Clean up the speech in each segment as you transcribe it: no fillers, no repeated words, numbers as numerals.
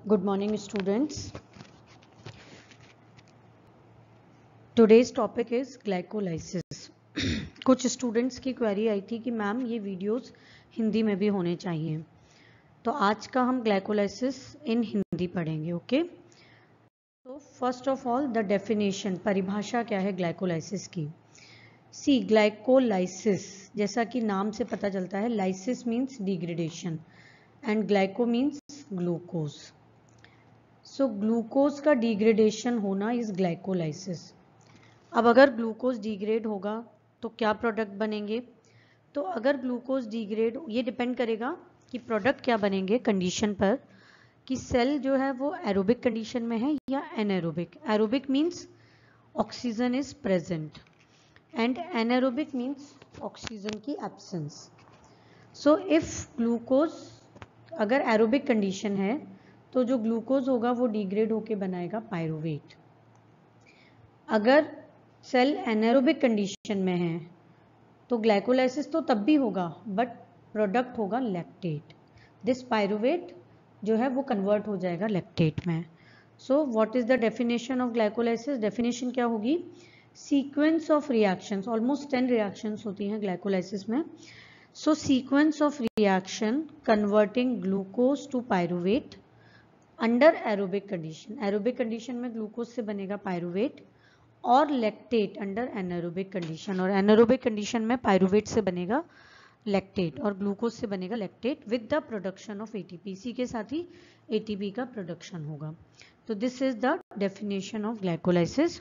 Good morning, students. Today's topic is glycolysis. कुछ students की query आई थी कि मैम ये वीडियोस हिंदी में भी होने चाहिए, तो आज का हम ग्लाइकोलाइसिस इन हिंदी पढ़ेंगे. ओके, तो first of all the definition, परिभाषा क्या है ग्लाइकोलाइसिस की. सी ग्लाइकोलाइसिस, जैसा कि नाम से पता चलता है, lysis means degradation and glyco means glucose. So glucose का डिग्रेडेशन होना इज ग्लाइकोलाइसिस. अब अगर ग्लूकोज डिग्रेड होगा तो क्या प्रोडक्ट बनेंगे. तो अगर ग्लूकोज डिग्रेड, ये डिपेंड करेगा कि प्रोडक्ट क्या बनेंगे कंडीशन पर कि सेल जो है वो एरोबिक कंडीशन में है या anaerobic. Aerobic means oxygen is present and anaerobic means oxygen की एब्सेंस. सो इफ ग्लूकोज अगर एरोबिक कंडीशन है तो जो ग्लूकोज होगा वो डिग्रेड होके बनाएगा पायरुवेट. अगर सेल एनारोबिक कंडीशन में है तो ग्लाइकोलाइसिस तो तब भी होगा बट प्रोडक्ट होगा लैक्टेट. दिस पायरुवेट जो है वो कन्वर्ट हो जाएगा लैक्टेट में. So what is the definition of glycolysis. Definition क्या होगी, sequence of reactions, almost 10 reactions होती हैं ग्लाइकोलाइसिस में. So sequence of reaction converting glucose to pyruvate under aerobic condition. Aerobic condition में ग्लूकोज से बनेगा पायरुवेट और लैक्टेट अंडर एनारोबिक कंडीशन, और एनारोबिक कंडीशन में पायरुवेट से बनेगा लैक्टेट और ग्लूकोज से बनेगा lactate with the production of ATP. इसी के साथ ही एटीपी का प्रोडक्शन होगा. तो this is the definition of glycolysis.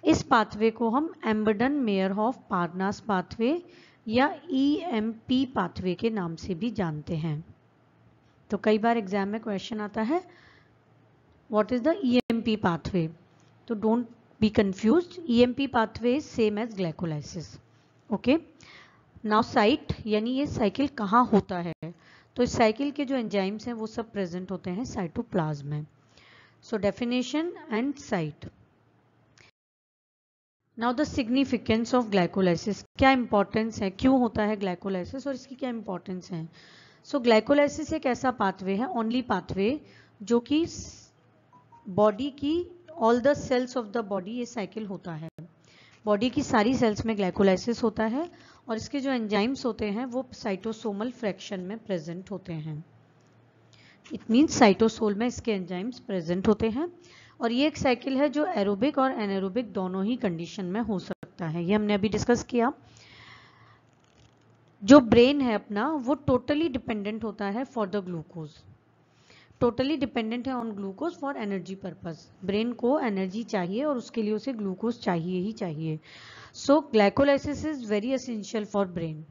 इस पाथवे को हम एम्बर्डन मेयरहॉफ पार्नास पाथवे या ईएमपी पाथवे के नाम से भी जानते हैं. तो कई बार एग्जाम में क्वेश्चन आता है what is the EMP pathway. तो don't be confused, EMP pathway is same as glycolysis. okay, now site यानी ये साइकिल कहाँ होता है. तो इस साइकिल के जो एंजाइम्स हैं वो सब प्रेजेंट होते हैं साइटोप्लाज्म में. So definition and site. Now the significance of glycolysis, क्या इंपॉर्टेंस है, क्यों होता है ग्लाइकोलाइसिस और इसकी क्या इंपॉर्टेंस है. सो ग्लाइकोलाइसिस एक ऐसा पाथवे है, ओनली पाथवे, जो कि बॉडी की all the cells of the body ये साइकिल होता है. बॉडी की सारी सेल्स में ग्लाइकोलाइसिस होता है और इसके जो एंजाइम्स होते हैं वो साइटोसोमल फ्रैक्शन में प्रेजेंट होते हैं. इट मींस साइटोसोल में इसके एंजाइम्स प्रेजेंट होते हैं. और ये एक साइकिल है जो एरोबिक और एनारोबिक दोनों ही कंडीशन में हो सकता है. ये हमने अभी डिस्कस किया. जो ब्रेन है अपना वो टोटली डिपेंडेंट होता है for the glucose, totally dependent है on glucose for energy purpose. Brain को एनर्जी चाहिए और उसके लिए उसे ग्लूकोज चाहिए ही चाहिए. So glycolysis is very essential for brain.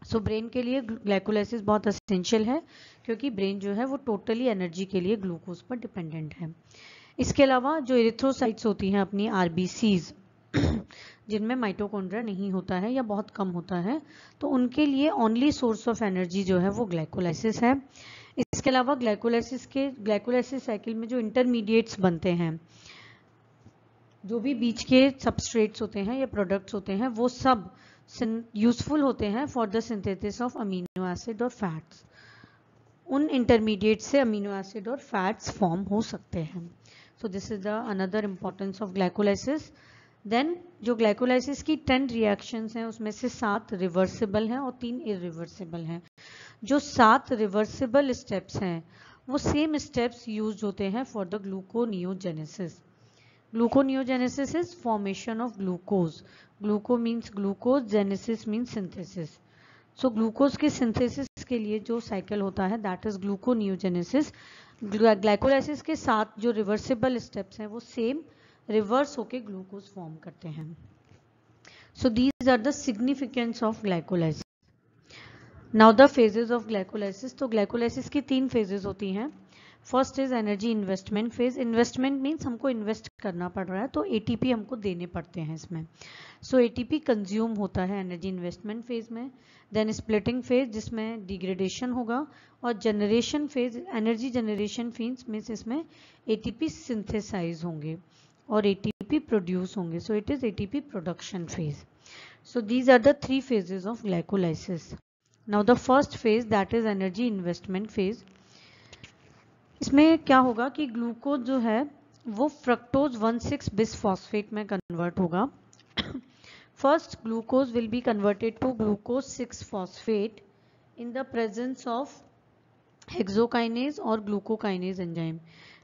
So brain के लिए ग्लाइकोलाइसिस बहुत एसेंशियल है क्योंकि ब्रेन जो है वो टोटली एनर्जी के लिए ग्लूकोज पर डिपेंडेंट है. इसके अलावा जो एरिथ्रोसाइट्स होती हैं अपनी आरबीसीज, जिनमें माइटोकॉन्ड्रिया नहीं होता है या बहुत कम होता है, तो उनके लिए ओनली सोर्स ऑफ एनर्जी जो है वो ग्लाइकोलाइसिस है. इसके अलावा ग्लाइकोलाइसिस साइकिल में जो इंटरमीडिएट्स बनते हैं, जो भी बीच के सबस्ट्रेट्स होते हैं या प्रोडक्ट्स होते हैं, वो सब यूजफुल होते हैं for the synthesis of amino acid और फैट्स. उन इंटरमीडिएट से अमीनो एसिड और फैट्स फॉर्म हो सकते हैं. So this is the another importance of glycolysis. Then जो ग्लाइकोलाइसिस की 10 रिएक्शंस हैं उसमें से 7 रिवर्सिबल हैं और 3 इरिवर्सिबल हैं. जो 7 रिवर्सिबल स्टेप्स हैं वो सेम स्टेप्स यूज होते हैं for the gluconeogenesis. Gluconeogenesis is formation of glucose. ग्लूको means glucose, genesis means synthesis. So glucose के सिंथेसिस के लिए जो साइकिल होता है दैट इज ग्लूकोनियोजेनेसिस. ग्लाइकोलाइसिस के 7 जो रिवर्सिबल स्टेप्स हैं वो सेम रिवर्स होके ग्लूकोज फॉर्म करते हैं. So these are the significance of glycolysis. Now the phases of glycolysis. तो ग्लाइकोलाइसिस की 3 फेजेस होती हैं. First is energy investment phase. Investment means हमको इन्वेस्ट करना पड़ रहा है, तो एटीपी हमको देने पड़ते हैं इसमें. सो एटीपी कंज्यूम होता है एनर्जी इन्वेस्टमेंट फेज में. देन स्प्लिटिंग फेज जिसमें डिग्रेडेशन होगा, और generation phase, energy generation phase means इसमें एटीपी सिंथेसाइज होंगे और एटीपी प्रोड्यूस होंगे. So it is ATP production phase. So these are the 3 phases of glycolysis. Now the first phase, that is energy investment phase. इसमें क्या होगा कि glucose जो है वो फ्रक्टोज 1,6 बिसफॉस्फेट में कन्वर्ट होगा. First glucose will be converted to glucose 6 phosphate in the presence of hexokinase और ग्लूकोकाइनेज एंजाइम.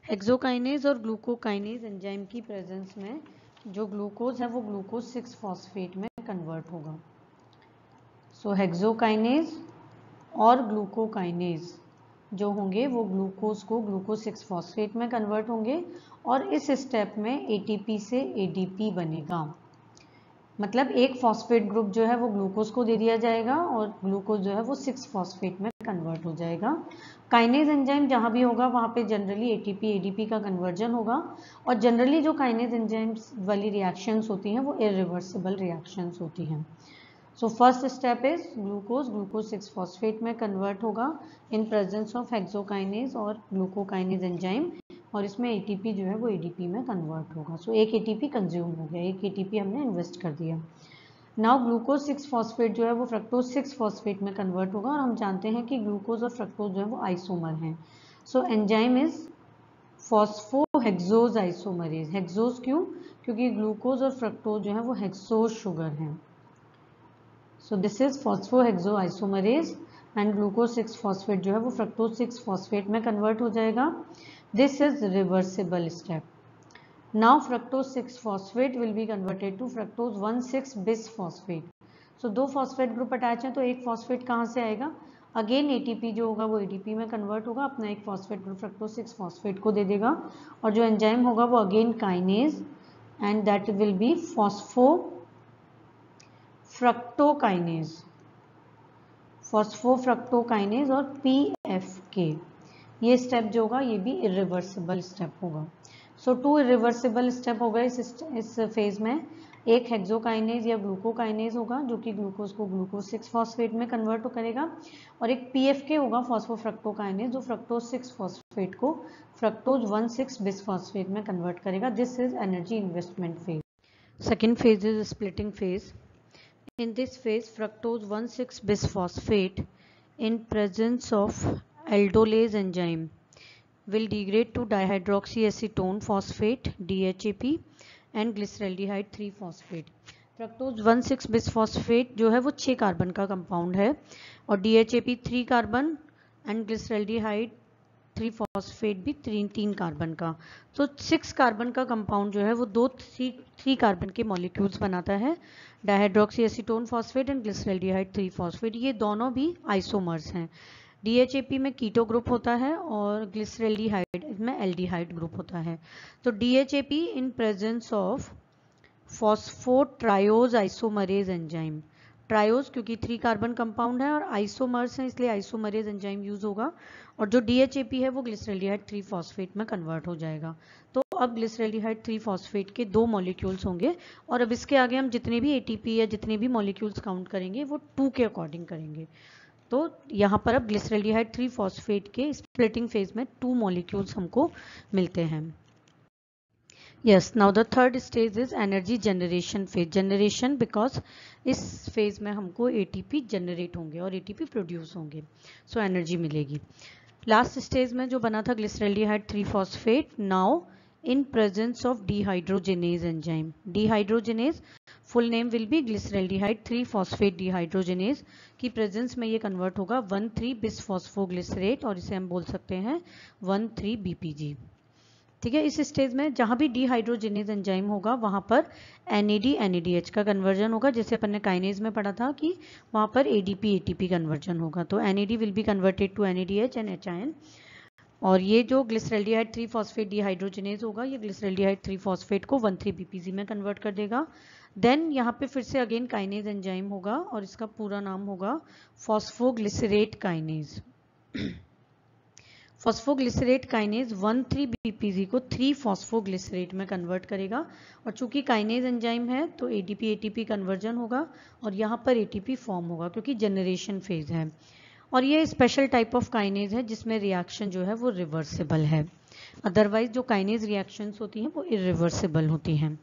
हेक्सोकाइनेज और ग्लूकोकाइनेज एंजाइम की प्रेजेंस में जो ग्लूकोज है वो ग्लूकोज 6 फॉस्फेट में कन्वर्ट होगा. सो हेक्सोकाइनेज और ग्लूकोकाइनेज जो होंगे वो ग्लूकोज को ग्लूकोज 6 फॉस्फेट में कन्वर्ट होंगे और इस स्टेप में एटीपी से एडीपी बनेगा. मतलब एक फॉस्फेट ग्रुप जो है वो ग्लूकोज को दे दिया जाएगा और ग्लूकोज जो है वो 6 फॉस्फेट में कन्वर्ट हो जाएगा. काइनेज एंजाइम जहां भी होगा वहां पे जनरली एटीपी एडीपी का कन्वर्जन होगा और जनरली जो काइनेज एंजाइम्स वाली रिएक्शंस होती हैं वो इरिवर्सिबल रिएक्शंस होती हैं. So first step is glucose 6 phosphate में कन्वर्ट होगा इन प्रेजेंस ऑफ हेक्सोकाइनेज और ग्लूकोकाइनेज एंजाइम और इसमें एटीपी जो है वो एडीपी में कन्वर्ट होगा. सो एक एटीपी कंज्यूम हो गया, एक एटीपी हमने इन्वेस्ट कर दिया. नाउ ग्लूकोज 6 फॉस्फेट जो है वो फ्रक्टोज 6 फॉस्फेट में कन्वर्ट होगा और हम जानते हैं कि ग्लूकोज और फ्रक्टोज जो है वो आइसोमर हैं. So enzyme is phosphohexose isomerase. Hexose क्यों? क्योंकि ग्लूकोज और फ्रक्टोज जो है वो हेक्सोज शुगर हैं. So this is phosphohexo isomerase and glucose 6 phosphate जो है वो फ्रक्टोज 6 फॉस्फेट में कन्वर्ट हो जाएगा. This is reversible step. Now fructose 6 phosphate will be converted to fructose 1,6 bisphosphate. So दो फॉस्फेट ग्रुप अटैच हैं तो एक फॉस्फेट कहाँ से आएगा? अगेन एटीपी जो होगा वो एडीपी में कन्वर्ट होगा, अपना एक फॉस्फेट ग्रुप फ्रक्टोज 6 फॉस्फेट को दे देगा और जो एंजाइम होगा वो again kinase and that will be फॉस्फोफ्रक्टोकाइनेज और पीएफके. ये स्टेप जो होगा ये भी इरिवर्सिबल स्टेप होगा. सो टू इरिवर्सिबल स्टेप होगा इस फेज में. एक हेक्सोकाइनेज या ग्लूकोकाइनेज होगा जो कि ग्लूकोज को ग्लूकोज 6 फॉस्फेट में कन्वर्ट करेगा और एक पीएफके होगा फॉस्फोफ्रक्टोकाइनेज जो फ्रक्टोज 6 फॉस्फेट को फ्रक्टोज 1,6 बिसफॉस्फेट में कन्वर्ट करेगा. This is energy investment phase. Second phase is splitting phase. In this phase, fructose 1,6 bisphosphate in presence of aldolase enzyme will degrade to dihydroxyacetone phosphate DHAP and glyceraldehyde 3 phosphate. Fructose 1,6 bisphosphate जो है वो 6 carbon का compound है और DHAP 3 carbon and glyceraldehyde 3 phosphate भी 3 carbon का. तो 6 carbon का कंपाउंड जो है वो 3 कार्बन के मॉलिक्यूल्स बनाता है. Dihydroxy acetone phosphate and glyceraldehyde 3 phosphate ये दोनों भी आइसोमर्स हैं. DHAP में कीटो ग्रुप होता है और ग्लिसरल्डिहाइड में एल्डिहाइड ग्रुप होता है. तो DHAP in presence of phosphotriose isomerase enzyme. Triose क्योंकि 3 कार्बन कंपाउंड है और आइसोमर्स हैं इसलिए आइसोमरेज एंजाइम यूज होगा और जो DHAP है वो ग्लिसरल्डिहाइड 3 फॉस्फेट में कन्वर्ट हो जाएगा. तो अब ग्लिसरल्डिहाइड 3 फॉस्फेट के 2 मॉलिक्यूल्स होंगे और अब इसके आगे हम जितने भी ATP या जितने भी मॉलिक्यूल्स काउंट करेंगे वो 2 के अकॉर्डिंग करेंगे. तो यहाँ पर अब ग्लिसरल्डिहाइड 3 फॉस्फेट के स्प्लिटिंग फेज में 2 मॉलिक्यूल्स हमको मिलते हैं. Yes, now the third stage is energy generation phase. Generation because इस phase में हमको ATP generate होंगे और ATP produce होंगे, so energy मिलेगी. Last stage में जो बना था glyceraldehyde 3 phosphate, now in presence of dehydrogenase enzyme. Dehydrogenase full name will be glyceraldehyde 3 phosphate dehydrogenase की presence में ये convert होगा 1,3 bisphosphoglycerate और इसे हम बोल सकते हैं 1,3 BPG. ठीक है. इस स्टेज में जहां भी डिहाइड्रोजिनेज एंजाइम होगा वहां पर NAD NADH का कन्वर्जन होगा, जैसे अपन ने काइनेज में पढ़ा था कि वहां पर ADP ATP कन्वर्जन होगा. तो NAD will be converted to NADH and HIN और ये जो ग्लिसरल्डिहाइड 3 फॉस्फेट डिहाइड्रोजिनेज होगा ये ग्लिसरल्डिहाइड 3 फॉस्फेट को 1,3 BPG में कन्वर्ट कर देगा. देन यहाँ पे फिर से अगेन काइनेज एंजाइम होगा और इसका पूरा नाम होगा phosphoglycerate kinase. Phosphoglycerate kinase 1,3 BPG को 3 फॉस्फोग्लिसरेट में कन्वर्ट करेगा और चूंकि काइनेज एंजाइम है तो ADP ATP कन्वर्जन होगा और यहाँ पर ATP फॉर्म होगा क्योंकि जनरेशन फेज है. और ये स्पेशल टाइप ऑफ काइनेज है जिसमें रिएक्शन जो है वो रिवर्सिबल है. अदरवाइज जो काइनेज रिएक्शंस होती हैं वो इरिवर्सिबल होती हैं.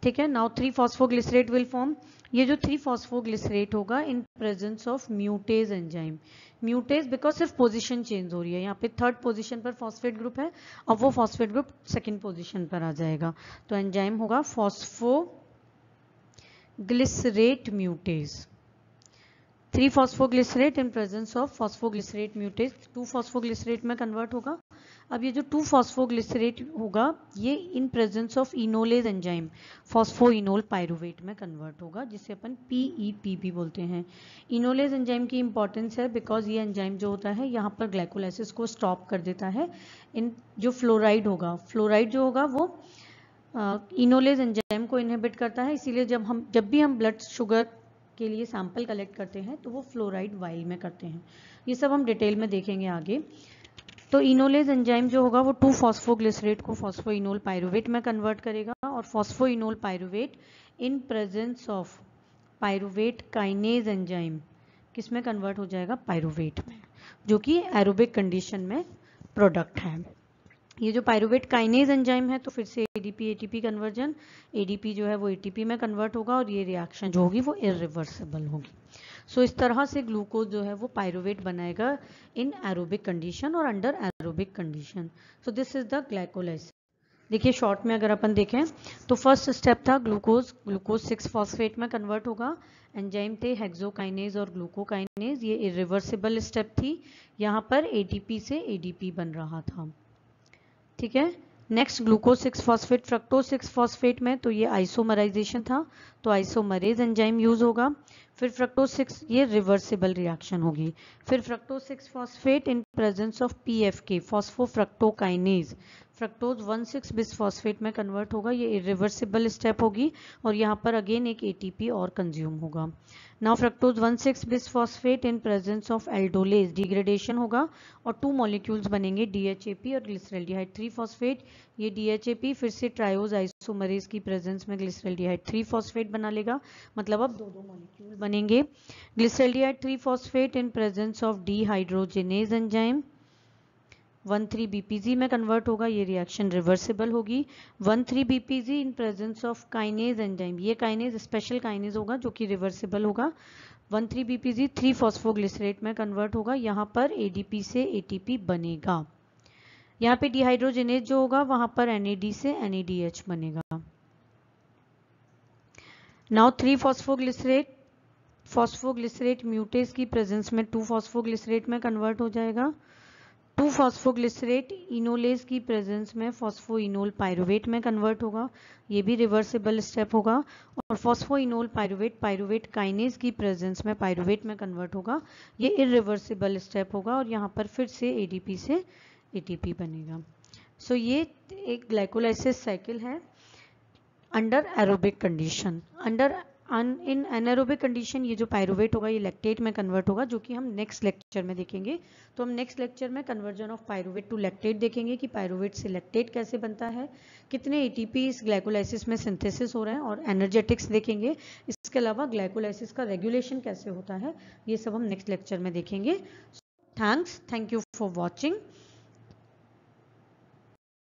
ठीक है। नाउ 3-फॉस्फोग्लिसरेट विल फॉर्म, ये जो 3-फॉस्फोग्लिसरेट होगा इन प्रेजेंस ऑफ म्यूटेज एंजाइम। म्यूटेज बिकॉज सिर्फ पोजीशन चेंज हो रही है, यहाँ पे 3rd पोजीशन पर फॉस्फेट ग्रुप है, अब वो फॉस्फेट ग्रुप 2nd पोजीशन पर आ जाएगा, तो एंजाइम होगा phosphoglycerate mutase. Three phosphoglycerate in presence of phosphoglycerate mutase two phosphoglycerate में कन्वर्ट होगा। अब ये जो 2-फॉस्फोग्लिसरेट होगा ये in presence of enolase enzyme phosphoenol pyruvate में कन्वर्ट होगा, जिसे अपन PEP भी बोलते हैं। इनोलेज एंजाइम की इंपॉर्टेंस है बिकॉज ये एंजाइम जो होता है यहाँ पर ग्लाइकोलाइसिस को स्टॉप कर देता है। इन जो फ्लोराइड होगा, फ्लोराइड जो होगा वो इनोलेज एंजाइम को इनहिबिट करता है, इसीलिए जब भी हम ब्लड शुगर के लिए सैंपल कलेक्ट करते हैं तो वो फ्लोराइड वाइल में करते हैं। ये सब हम डिटेल में देखेंगे आगे। तो इनोलेज एंजाइम जो होगा वो 2-फॉस्फोग्लिसरेट को फॉस्फोइनोल पायरुवेट में कन्वर्ट करेगा, और phosphoenol pyruvate in presence of pyruvate kinase enzyme किस में कन्वर्ट हो जाएगा? पायरुवेट में, जो कि एरोबिक कंडीशन में प्रोडक्ट है। ये जो पायरुवेट काइनेज एंजाइम है तो फिर से ADP ATP कन्वर्जन, ADP जो है वो ATP में कन्वर्ट होगा और ये रिएक्शन जो होगी वो इरिवर्सिबल होगी। सो इस तरह से ग्लूकोज जो है वो पायरुवेट बनाएगा इन एरोबिक कंडीशन और under aerobic condition. So this is the glycolysis. देखिए शॉर्ट में अगर अपन देखें तो फर्स्ट स्टेप था ग्लूकोज 6-फॉस्फेट में कन्वर्ट होगा। एंजाइम थे हेक्सोकाइनेज और ग्लूकोकाइनेज, ये इरिवर्सिबल स्टेप थी। यहाँ पर ATP से ADP बन रहा था, ठीक है। नेक्स्ट ग्लूकोज 6-फॉस्फेट फ्रक्टोज 6-फॉस्फेट में तो ये आइसोमराइजेशन था, तो आइसोमरेज एंजाइम यूज होगा। फिर फ्रक्टोज 6 ये रिवर्सिबल रिएक्शन होगी। फिर fructose six phosphate in presence of PFK phosphofructokinase fructose one six bisphosphate में कन्वर्ट होगा, ये इरिवर्सिबल स्टेप होगी और यहाँ पर अगेन एक ATP और कंज्यूम होगा। Now fructose one six bisphosphate in presence of aldolase degradation होगा और 2 मॉलिक्यूल्स बनेंगे DHAP और ग्लिसरल्डिहाइड 3-फॉस्फेट। ये DHAP फिर से ट्रायोज आइसोमरेज की प्रेजेंस में ग्लिसरल्डिहाइड 3-फॉस्फेट बना लेगा, मतलब अब 2 मॉलिक्यूल बनेंगे। Glyceraldehyde three phosphate in presence of dehydrogenase enzyme 1,3-BPG में कन्वर्ट होगा, ये रिएक्शन रिवर्सिबल होगी। 1,3-BPG in presence of kinase enzyme, ये काइनेज स्पेशल काइनेज होगा जो कि रिवर्सिबल होगा। 1,3-BPG 3-फॉस्फोग्लिसरेट में कन्वर्ट होगा, यहाँ पर ADP से ATP बनेगा। यहाँ पे डिहाइड्रोजिनेज जो होगा वहां पर NAD से NADH बनेगा। नाउ 3-फॉस्फोग्लिसरेट म्यूटेज की प्रेजेंस में 2-फॉस्फोग्लिसरेट में कन्वर्ट हो जाएगा। 2-फॉस्फोग्लिसरेट इनोलेज की प्रेजेंस में फॉस्फोइनोल पायरुवेट में कन्वर्ट होगा, ये भी रिवर्सिबल स्टेप होगा। और फॉस्फोइनोल पायरुवेट काइनेज की प्रेजेंस में पायरुवेट में कन्वर्ट होगा, ये इरिवर्सिबल स्टेप होगा और यहाँ पर फिर से ADP से ATP बनेगा। सो ये एक ग्लाइकोलाइसिस साइकिल है अंडर एरोबिक कंडीशन। इन एनारोबिक कंडीशन ये जो पायरुवेट होगा ये लैक्टेट में कन्वर्ट होगा, जो कि हम नेक्स्ट लेक्चर में देखेंगे। तो हम नेक्स्ट लेक्चर में conversion of pyruvate to lactate देखेंगे कि पायरुवेट से लैक्टेट कैसे बनता है, कितने ATP इस ग्लाइकोलाइसिस में सिंथेसिस हो रहे हैं और एनर्जेटिक्स देखेंगे। इसके अलावा ग्लाइकोलाइसिस का रेगुलेशन कैसे होता है ये सब हम नेक्स्ट लेक्चर में देखेंगे। Thank you for watching.